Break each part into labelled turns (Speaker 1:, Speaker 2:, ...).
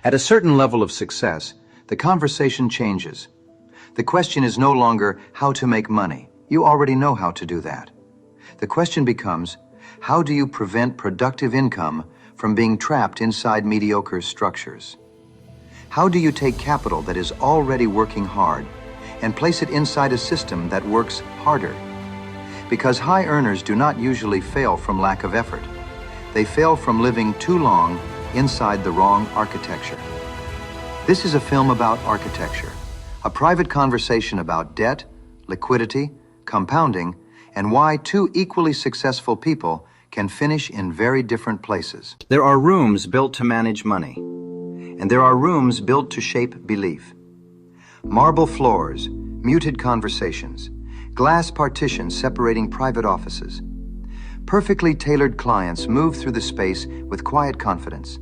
Speaker 1: At a certain level of success, the conversation changes. The question is no longer how to make money. You already know how to do that. The question becomes, how do you prevent productive income from being trapped inside mediocre structures? How do you take capital that is already working hard and place it inside a system that works harder? Because high earners do not usually fail from lack of effort. They fail from living too long inside the wrong architecture. This is a film about architecture, a private conversation about debt, liquidity, compounding, and why two equally successful people can finish in very different places. There are rooms built to manage money, and there are rooms built to shape belief. Marble floors, muted conversations, glass partitions separating private offices. Perfectly tailored clients move through the space with quiet confidence.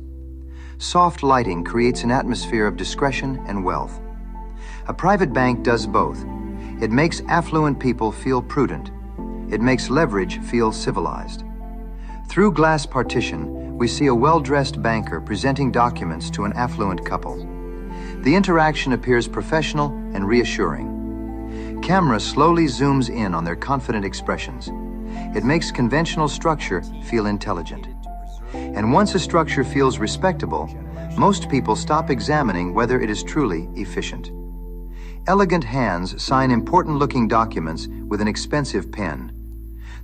Speaker 1: Soft lighting creates an atmosphere of discretion and wealth. A private bank does both. It makes affluent people feel prudent. It makes leverage feel civilized. Through glass partition, we see a well-dressed banker presenting documents to an affluent couple. The interaction appears professional and reassuring. Camera slowly zooms in on their confident expressions. It makes conventional structure feel intelligent. And once a structure feels respectable, most people stop examining whether it is truly efficient. Elegant hands sign important-looking documents with an expensive pen.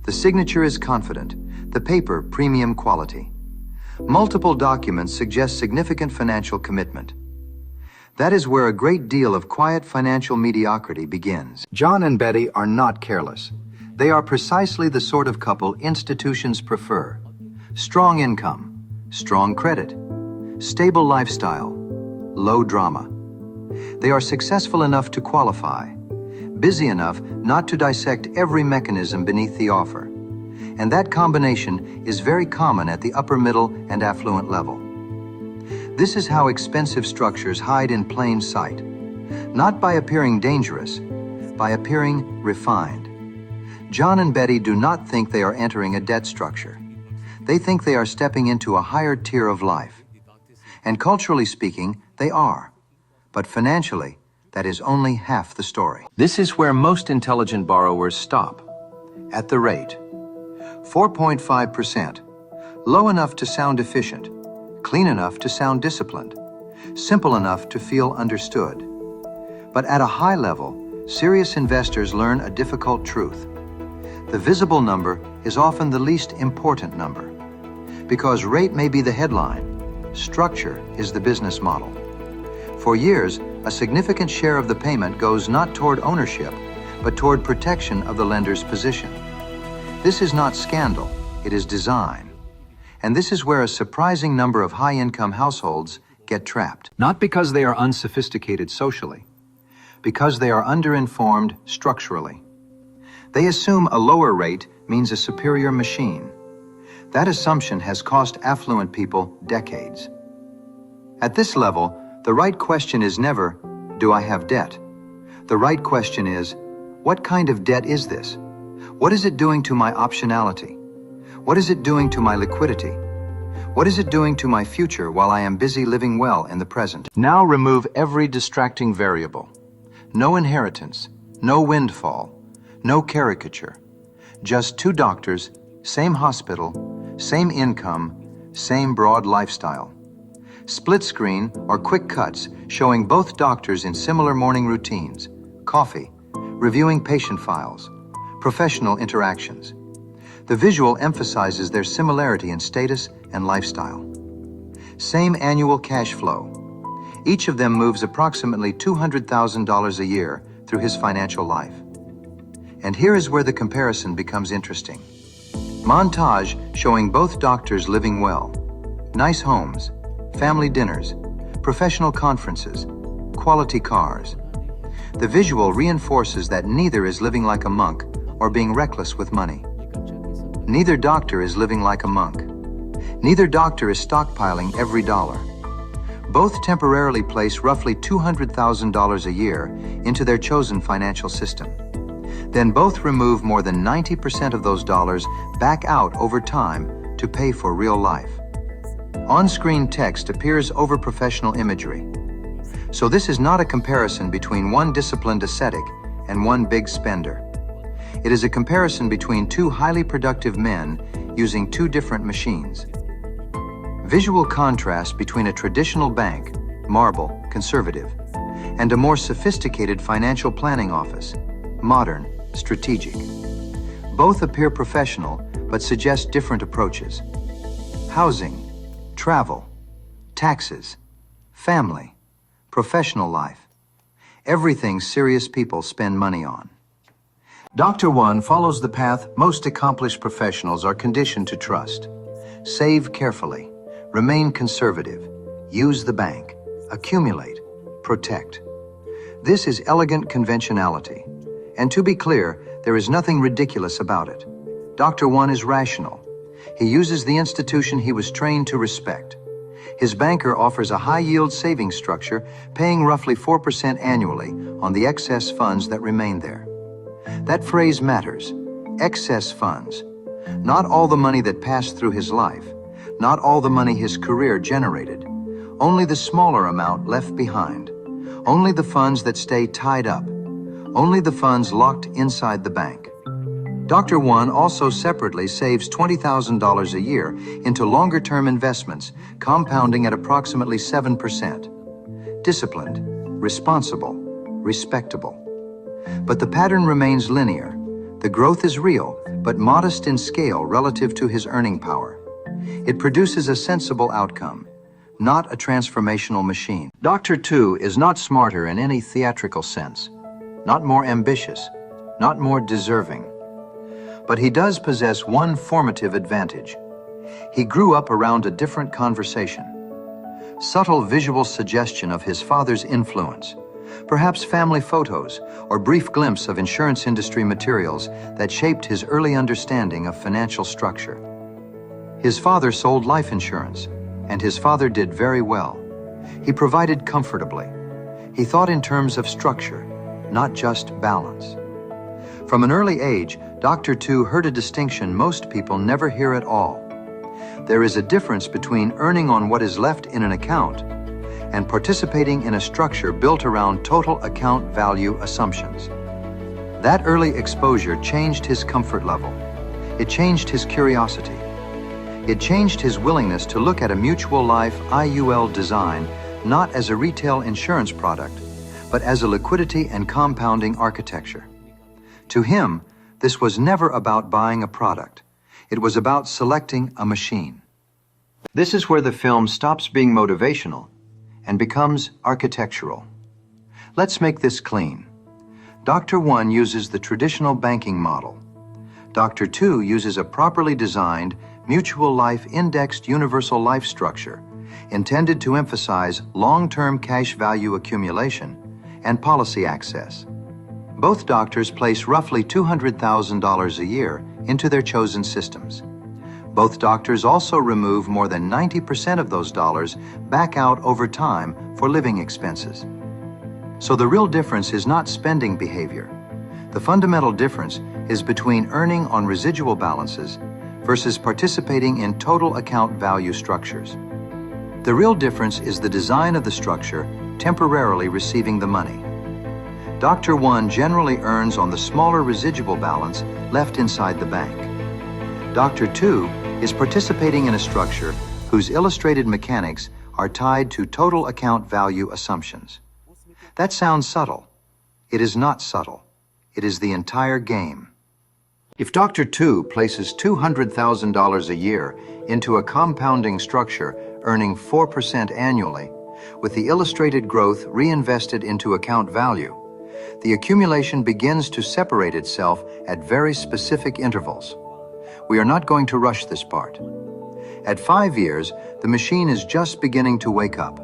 Speaker 1: The signature is confident, the paper premium quality. Multiple documents suggest significant financial commitment. That is where a great deal of quiet financial mediocrity begins. John and Betty are not careless. They are precisely the sort of couple institutions prefer. Strong income, strong credit, stable lifestyle, low drama. They are successful enough to qualify, busy enough not to dissect every mechanism beneath the offer. And that combination is very common at the upper middle and affluent level. This is how expensive structures hide in plain sight, not by appearing dangerous, by appearing refined. John and Betty do not think they are entering a debt structure. They think they are stepping into a higher tier of life. And culturally speaking, they are. But financially, that is only half the story. This is where most intelligent borrowers stop, at the rate. 4.5%, low enough to sound efficient, clean enough to sound disciplined, simple enough to feel understood. But at a high level, serious investors learn a difficult truth. The visible number is often the least important number. Because rate may be the headline, structure is the business model. For years, a significant share of the payment goes not toward ownership, but toward protection of the lender's position. This is not scandal, it is design. And this is where a surprising number of high-income households get trapped. Not because they are unsophisticated socially, because they are underinformed structurally. They assume a lower rate means a superior machine. That assumption has cost affluent people decades. At this level, the right question is never, do I have debt? The right question is, what kind of debt is this? What is it doing to my optionality? What is it doing to my liquidity? What is it doing to my future while I am busy living well in the present? Now remove every distracting variable. No inheritance, no windfall, no caricature. Just two doctors, same hospital, same income, same broad lifestyle. Split screen or quick cuts showing both doctors in similar morning routines, coffee, reviewing patient files, professional interactions. The visual emphasizes their similarity in status and lifestyle. Same annual cash flow. Each of them moves approximately $200,000 a year through his financial life. And here is where the comparison becomes interesting. Montage showing both doctors living well. Nice homes, family dinners, professional conferences, quality cars. The visual reinforces that neither is living like a monk or being reckless with money. Neither doctor is living like a monk. Neither doctor is stockpiling every dollar. Both temporarily place roughly $200,000 a year into their chosen financial system. Then both remove more than 90% of those dollars back out over time to pay for real life. On-screen text appears over professional imagery. So this is not a comparison between one disciplined ascetic and one big spender. It is a comparison between two highly productive men using two different machines. Visual contrast between a traditional bank, marble, conservative, and a more sophisticated financial planning office, modern, strategic. Both appear professional, but suggest different approaches. Housing, travel, taxes, family, professional life. Everything serious people spend money on. Dr. One follows the path most accomplished professionals are conditioned to trust. Save carefully, remain conservative, use the bank, accumulate, protect. This is elegant conventionality. And to be clear, there is nothing ridiculous about it. Dr. One is rational. He uses the institution he was trained to respect. His banker offers a high-yield savings structure, paying roughly 4% annually on the excess funds that remain there. That phrase matters. Excess funds. Not all the money that passed through his life, not all the money his career generated, only the smaller amount left behind, only the funds that stay tied up, only the funds locked inside the bank. Dr. One also separately saves $20,000 a year into longer-term investments, compounding at approximately 7%. Disciplined, responsible, respectable. But the pattern remains linear. The growth is real, but modest in scale relative to his earning power. It produces a sensible outcome, not a transformational machine. Dr. Two is not smarter in any theatrical sense, not more ambitious, not more deserving. But he does possess one formative advantage. He grew up around a different conversation. Subtle visual suggestion of his father's influence, perhaps family photos or brief glimpse of insurance industry materials that shaped his early understanding of financial structure. His father sold life insurance, and his father did very well. He provided comfortably. He thought in terms of structure, not just balance. From an early age, Dr. Two heard a distinction most people never hear at all. There is a difference between earning on what is left in an account and participating in a structure built around total account value assumptions. That early exposure changed his comfort level. It changed his curiosity. It changed his willingness to look at a mutual life IUL design not as a retail insurance product, but as a liquidity and compounding architecture. To him, this was never about buying a product. It was about selecting a machine. This is where the film stops being motivational and becomes architectural. Let's make this clean. Dr. One uses the traditional banking model. Dr. Two uses a properly designed, mutual life indexed universal life structure intended to emphasize long-term cash value accumulation and policy access. Both doctors place roughly $200,000 a year into their chosen systems. Both doctors also remove more than 90% of those dollars back out over time for living expenses. So the real difference is not spending behavior. The fundamental difference is between earning on residual balances versus participating in total account value structures. The real difference is the design of the structure temporarily receiving the money. Dr. One generally earns on the smaller residual balance left inside the bank. Dr. Two is participating in a structure whose illustrated mechanics are tied to total account value assumptions. That sounds subtle. It is not subtle. It is the entire game. If Dr. Two places $200,000 a year into a compounding structure earning 4% annually, with the illustrated growth reinvested into account value, the accumulation begins to separate itself at very specific intervals. We are not going to rush this part. At 5 years, the machine is just beginning to wake up.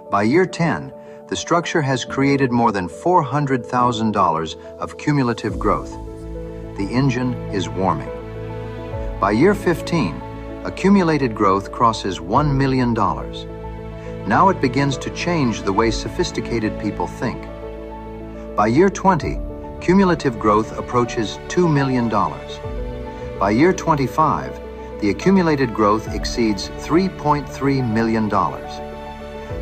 Speaker 1: By year 10, the structure has created more than $400,000 of cumulative growth. The engine is warming. By year 15, accumulated growth crosses $1 million. Now it begins to change the way sophisticated people think. By year 20, cumulative growth approaches $2 million. By year 25, The accumulated growth exceeds $3.3 million.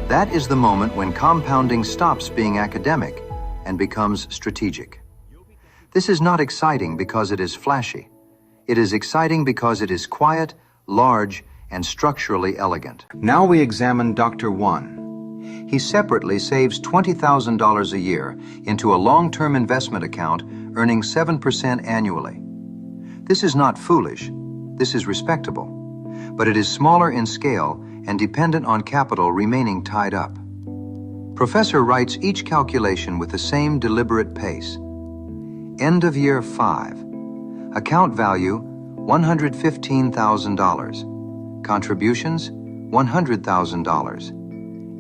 Speaker 1: That is the moment when compounding stops being academic and becomes strategic. This is not exciting because it is flashy. It is exciting because it is quiet, large, and structurally elegant. Now we examine Dr. 1. He separately saves $20,000 a year into a long-term investment account earning 7% annually. This is not foolish. This is respectable. But it is smaller in scale and dependent on capital remaining tied up. Professor writes each calculation with the same deliberate pace. End of year 5. Account value, $115,000. Contributions, $100,000.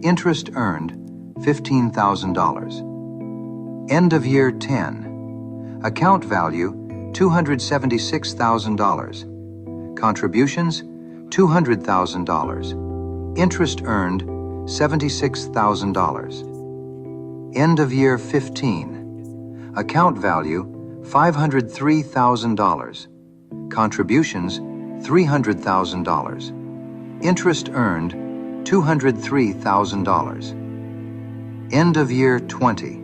Speaker 1: Interest earned, $15,000. End of year 10. Account value, $276,000. Contributions, $200,000. Interest earned, $76,000. End of year 15. Account value, $503,000. Contributions, $300,000. Interest earned, $203,000. End of year 20.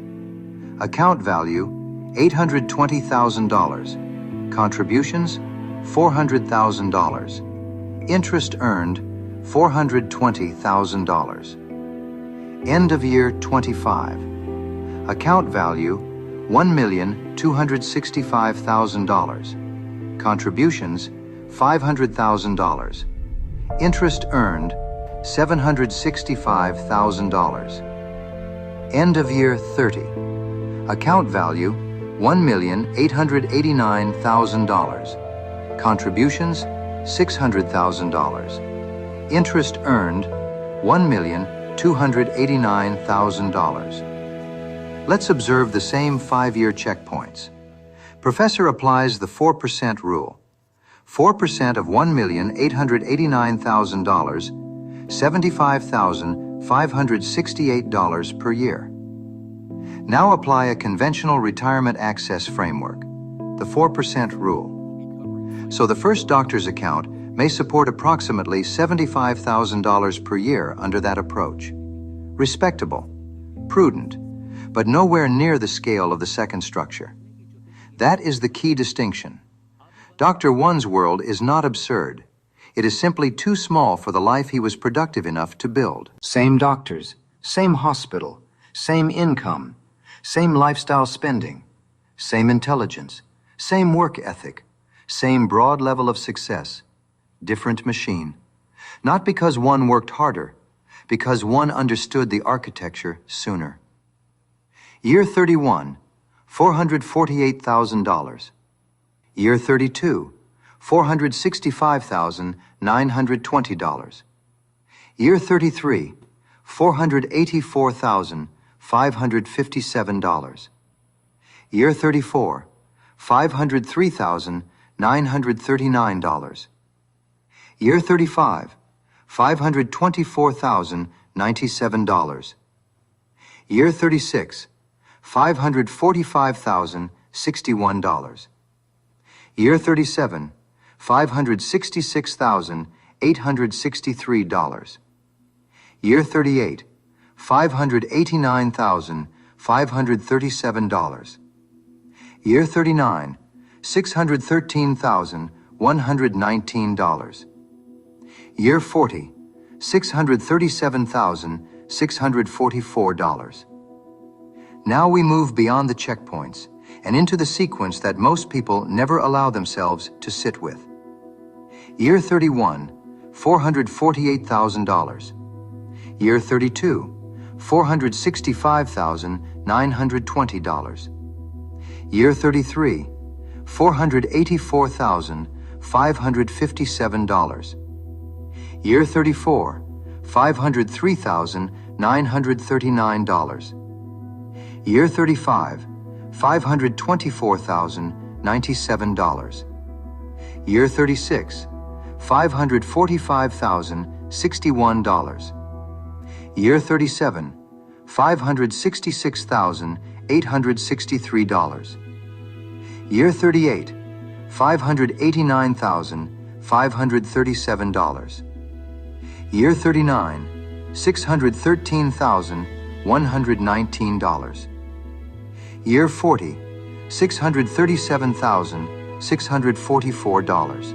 Speaker 1: Account value, $820,000. Contributions, $400,000. Interest earned, $420,000. End of year 25. Account value, $1,265,000. Contributions, $500,000. Interest earned, $765,000. End of year 30. Account value, $1,889,000. Contributions, $600,000. Interest earned, $1,289,000. Let's observe the same 5-year checkpoints. Professor applies the 4% rule. 4% of $1,889,000, $75,568 per year. Now apply a conventional retirement access framework, the 4% rule. So the first doctor's account may support approximately $75,000 per year under that approach. Respectable, prudent, but nowhere near the scale of the second structure. That is the key distinction. Dr. 1's world is not absurd. It is simply too small for the life he was productive enough to build. Same doctors, same hospital, same income, same lifestyle spending, same intelligence, same work ethic, same broad level of success, different machine. Not because one worked harder, because one understood the architecture sooner. Year 31, $448,000. Year 32, $465,920. Year 33, $484,557. Year 34, $503,939. Year 35, $524,097. Year 36, $545,061. Year 37, $566,863. Year 38, $589,537. Year 39, $613,119. Year 40, $637,644. Now we move beyond the checkpoints and into the sequence that most people never allow themselves to sit with. Year 31, $448,000. Year 32, $465,920. Year 33, $484,557. Year 34, $503,939. Year 35, $524,097. Year 36, $545,061. Year 37, $566,863. Year 38, $589,558. $537. Year 39, $613,119. Year 40, $637,644.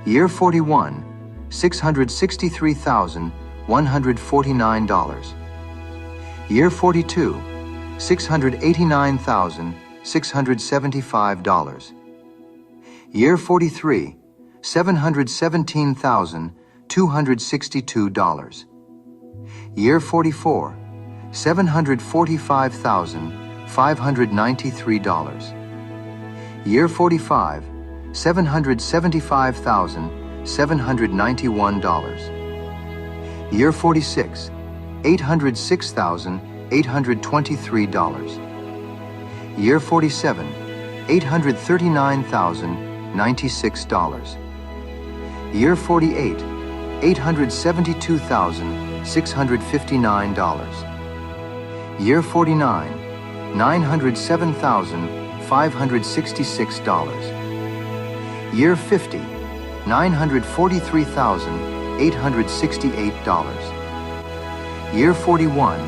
Speaker 1: Year 41, $663,149. Year 42, $689,675. Year 43, $717,262. Year 44, $745,593. Year 45, $775,791. Year 46, $806,823. Year 47, $839,096. Year 48, $872,659. Year 49, $907,566. Year 50, $943,868. Year 41,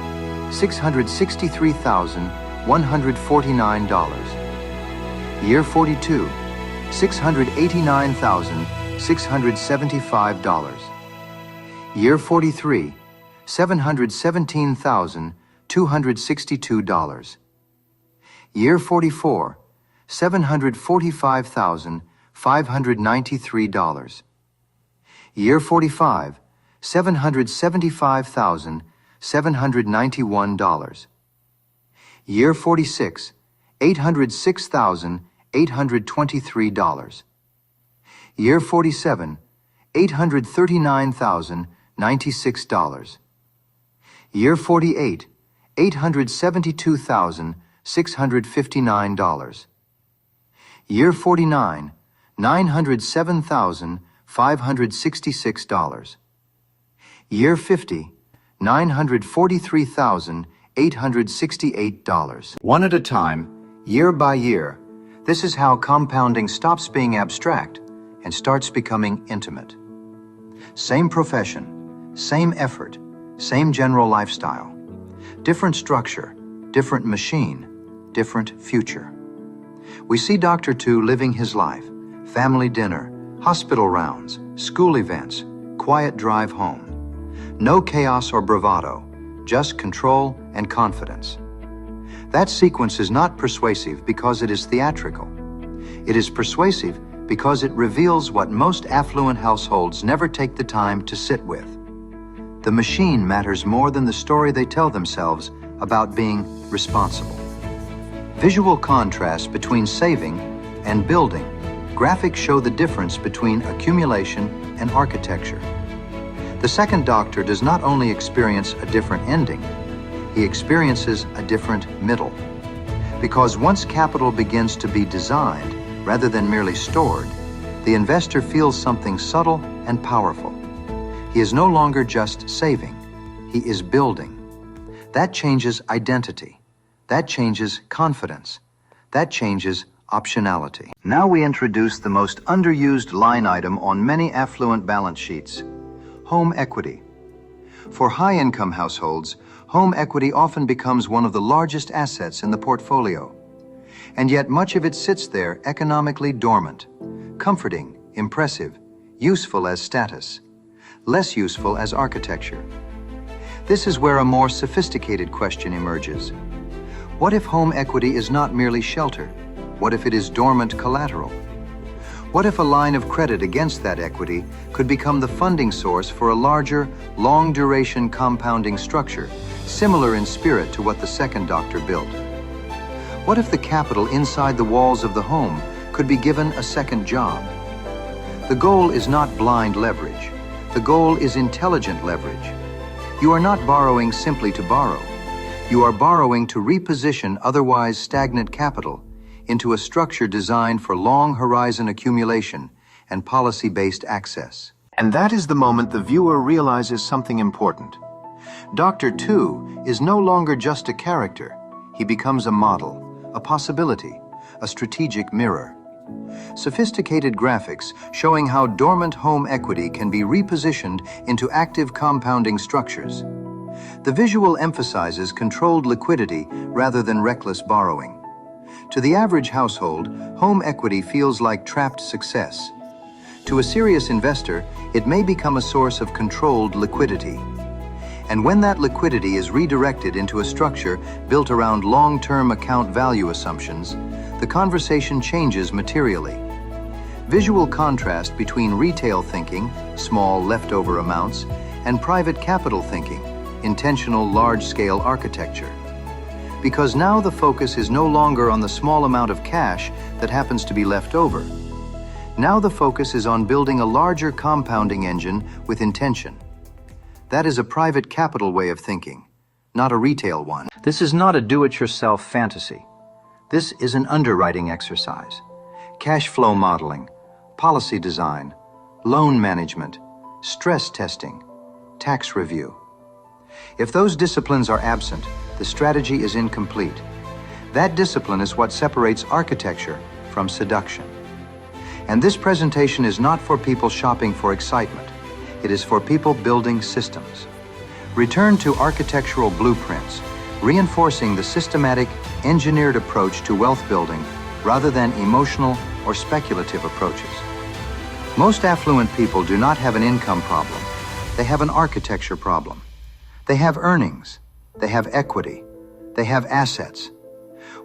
Speaker 1: $663,149. Year 42, $689,675. Year 43, $717,262. Year 44, $745,593. Year 45, $775,791. Year 46, $806,823. Year 47, $839,096. Year 48, $872,659. Year 49, $907,566. Year 50, $943,868. One at a time, year by year, this is how compounding stops being abstract and starts becoming intimate. Same profession, same effort, same general lifestyle. Different structure, different machine, different future. We see Dr. Tu living his life, family dinner, hospital rounds, school events, quiet drive home. No chaos or bravado, just control and confidence. That sequence is not persuasive because it is theatrical. It is persuasive because it reveals what most affluent households never take the time to sit with. The machine matters more than the story they tell themselves about being responsible. Visual contrast between saving and building. Graphics show the difference between accumulation and architecture. The second doctor does not only experience a different ending, he experiences a different middle. Because once capital begins to be designed rather than merely stored, the investor feels something subtle and powerful. He is no longer just saving, he is building. That changes identity. That changes confidence. That changes optionality. Now we introduce the most underused line item on many affluent balance sheets: home equity. For high-income households, home equity often becomes one of the largest assets in the portfolio. And yet much of it sits there economically dormant, comforting, impressive, useful as status, less useful as architecture. This is where a more sophisticated question emerges. What if home equity is not merely shelter? What if it is dormant collateral? What if a line of credit against that equity could become the funding source for a larger, long-duration compounding structure, similar in spirit to what the second doctor built? What if the capital inside the walls of the home could be given a second job? The goal is not blind leverage. The goal is intelligent leverage. You are not borrowing simply to borrow. You are borrowing to reposition otherwise stagnant capital into a structure designed for long horizon accumulation and policy-based access. And that is the moment the viewer realizes something important. Dr. Tu is no longer just a character. He becomes a model, a possibility, a strategic mirror. Sophisticated graphics showing how dormant home equity can be repositioned into active compounding structures. The visual emphasizes controlled liquidity rather than reckless borrowing. To the average household, home equity feels like trapped success. To a serious investor, it may become a source of controlled liquidity. And when that liquidity is redirected into a structure built around long-term account value assumptions, the conversation changes materially. Visual contrast between retail thinking, small leftover amounts, and private capital thinking, intentional large-scale architecture. Because now the focus is no longer on the small amount of cash that happens to be left over. Now the focus is on building a larger compounding engine with intention. That is a private capital way of thinking, not a retail one. This is not a do-it-yourself fantasy. This is an underwriting exercise. Cash flow modeling, policy design, loan management, stress testing, tax review. If those disciplines are absent, the strategy is incomplete. That discipline is what separates architecture from seduction. And this presentation is not for people shopping for excitement. It is for people building systems. Return to architectural blueprints, reinforcing the systematic, engineered approach to wealth building rather than emotional or speculative approaches. Most affluent people do not have an income problem. They have an architecture problem. They have earnings. They have equity. They have assets.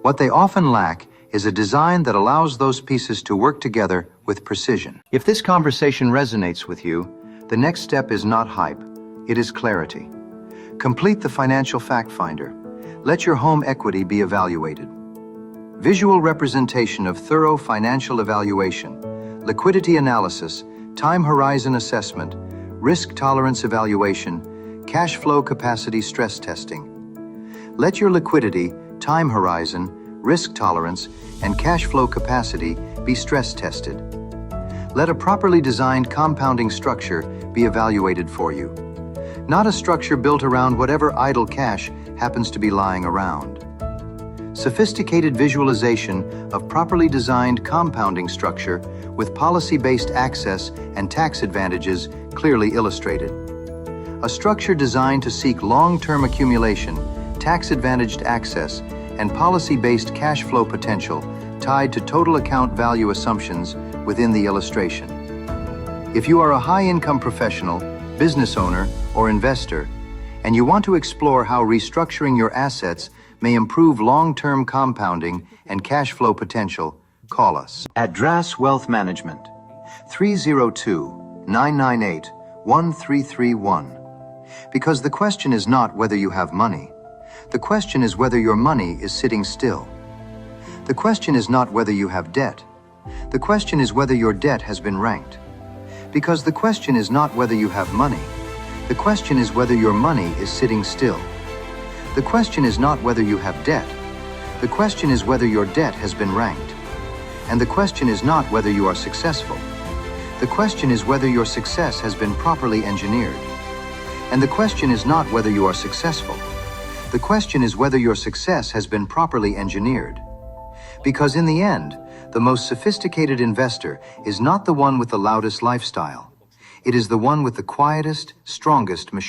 Speaker 1: What they often lack is a design that allows those pieces to work together with precision. If this conversation resonates with you, the next step is not hype, it is clarity. Complete the financial fact finder. Let your home equity be evaluated. Visual representation of thorough financial evaluation, liquidity analysis, time horizon assessment, risk tolerance evaluation, cash flow capacity stress testing. Let your liquidity, time horizon, risk tolerance, and cash flow capacity be stress tested. Let a properly designed compounding structure be evaluated for you. Not a structure built around whatever idle cash happens to be lying around. Sophisticated visualization of properly designed compounding structure with policy-based access and tax advantages clearly illustrated. A structure designed to seek long-term accumulation, tax-advantaged access, and policy-based cash flow potential tied to total account value assumptions within the illustration. If you are a high-income professional, business owner, or investor, and you want to explore how restructuring your assets may improve long-term compounding and cash flow potential, call us at Dras Wealth Management, 302-998-1331. Because the question is not whether you have money. The question is whether your money is sitting still. The question is not whether you have debt. The question is whether your debt has been ranked. Because the question is not whether you have money. The question is whether your money is sitting still. The question is not whether you have debt. The question is whether your debt has been ranked. And the question is not whether you are successful. The question is whether your success has been properly engineered. And the question is not whether you are successful. The question is whether your success has been properly engineered. Because in the end, the most sophisticated investor is not the one with the loudest lifestyle. It is the one with the quietest, strongest machine.